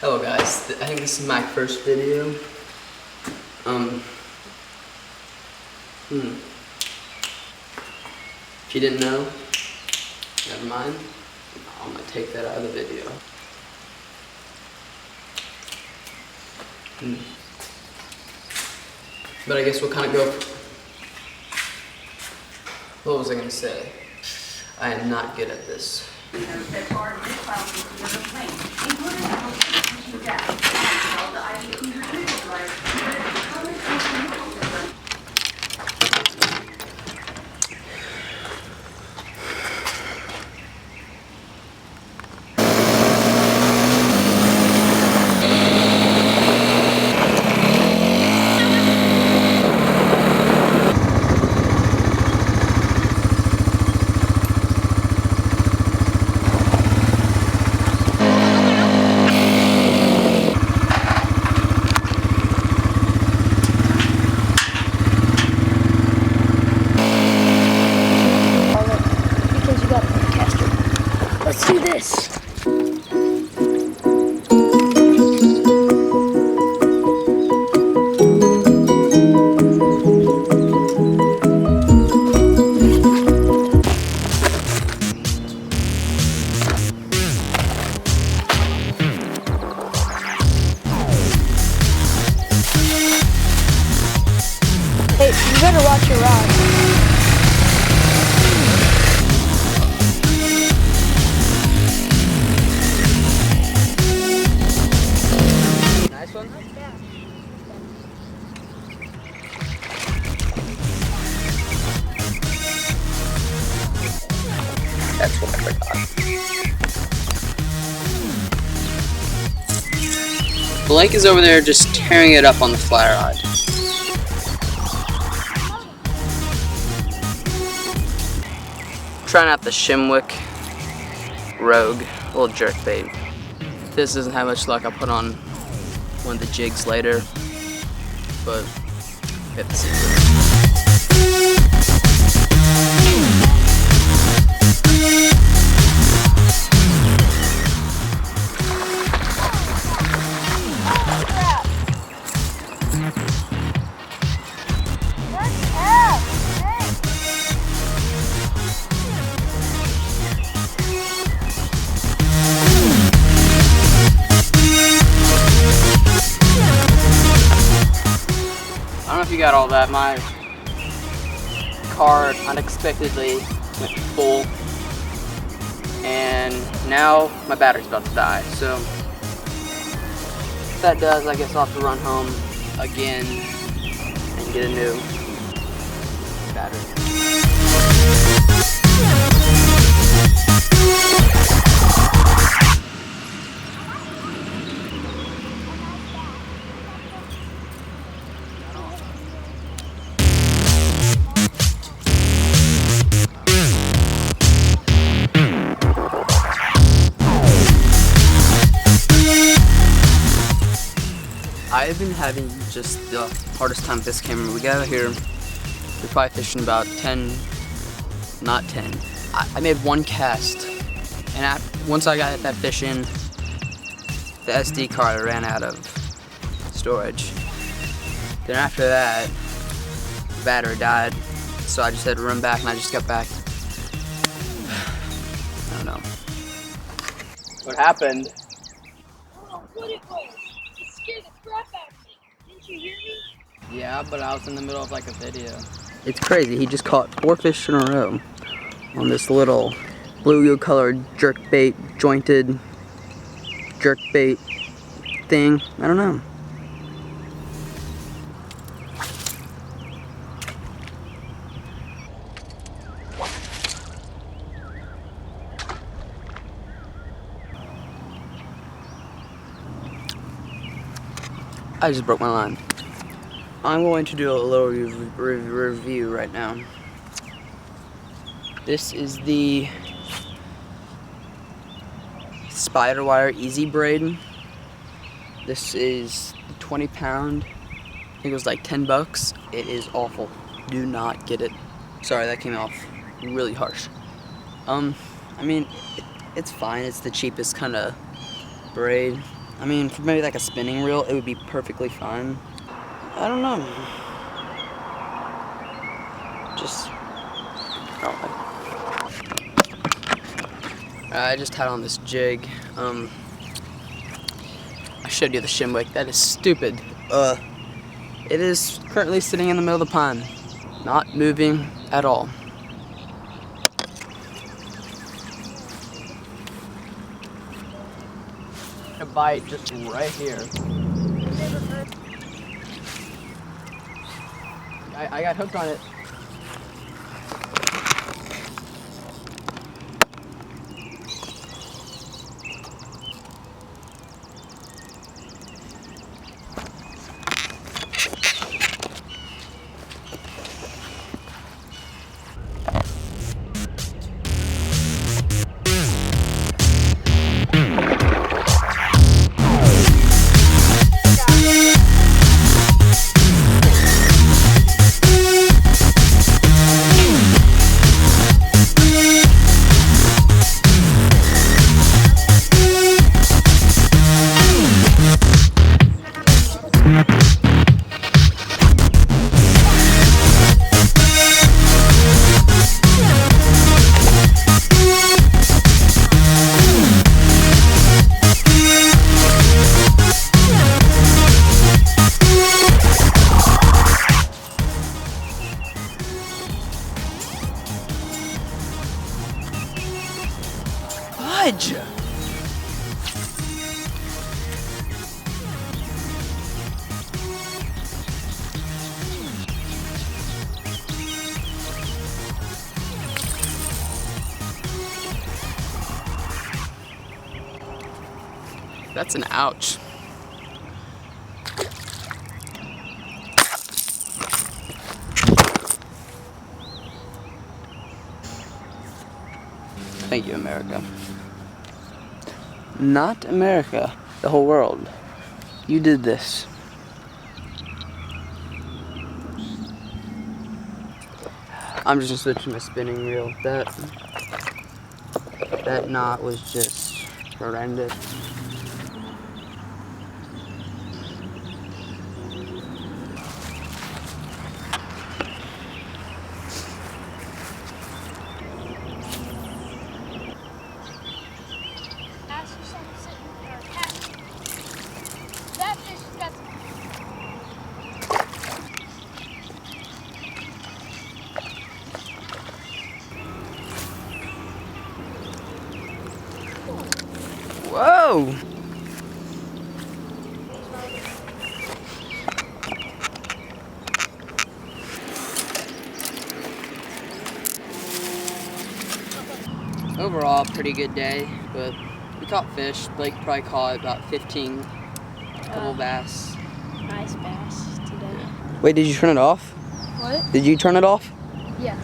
Hello guys, I think this is my first video. If you didn't know, never mind. I'm gonna take that out of the video. But I guess we'll kind of go. What was I gonna say? I am not good at this. Let's do this. Hey, you better watch your rod. Nice one? That's what I forgot. Blake is over there just tearing it up on the fly rod. Trying out the Shimwick Rogue, little jerkbait. If this doesn't have much luck, I'll put on one of the jigs later, but we have to see. I don't know if you got all that. My car unexpectedly went full, and now my battery's about to die. So if that does, I guess I'll have to run home again and get a new battery. I've been having just the hardest time with this camera. We got out here, we're probably fishing about 10, not 10. I made one cast, and once I got that fish in, the SD card ran out of storage. Then after that, the battery died, so I just had to run back, and I just got back. I don't know. What happened? Oh, what it was. It scared the crap out of me. Didn't you hear me? Yeah, but I was in the middle of like a video. It's crazy. He just caught 4 fish in a row on this little blue colored jerkbait, jointed jerkbait thing. I don't know. I just broke my line. I'm going to do a little review right now. This is the Spiderwire Easy Braid. This is 20 pound. I think it was like 10 bucks. It is awful. Do not get it. Sorry, that came off really harsh. I mean, it's fine. It's the cheapest kind of braid. I mean, for maybe like a spinning reel, it would be perfectly fine. I don't know. Just, I just had on this jig. I showed you the shimwick. That is stupid. It is currently sitting in the middle of the pond, not moving at all. A bite just right here. I got hooked on it. Fudge! That's an ouch. Thank you, America. Not America, the whole world. You did this. I'm just gonna switch to my spinning reel. That knot was just horrendous. Ask for something sitting or catch. That fish got Whoa! Overall, pretty good day, but we caught fish. Blake probably caught about 15, couple bass. nice bass today. Wait, did you turn it off? What? Did you turn it off? Yeah.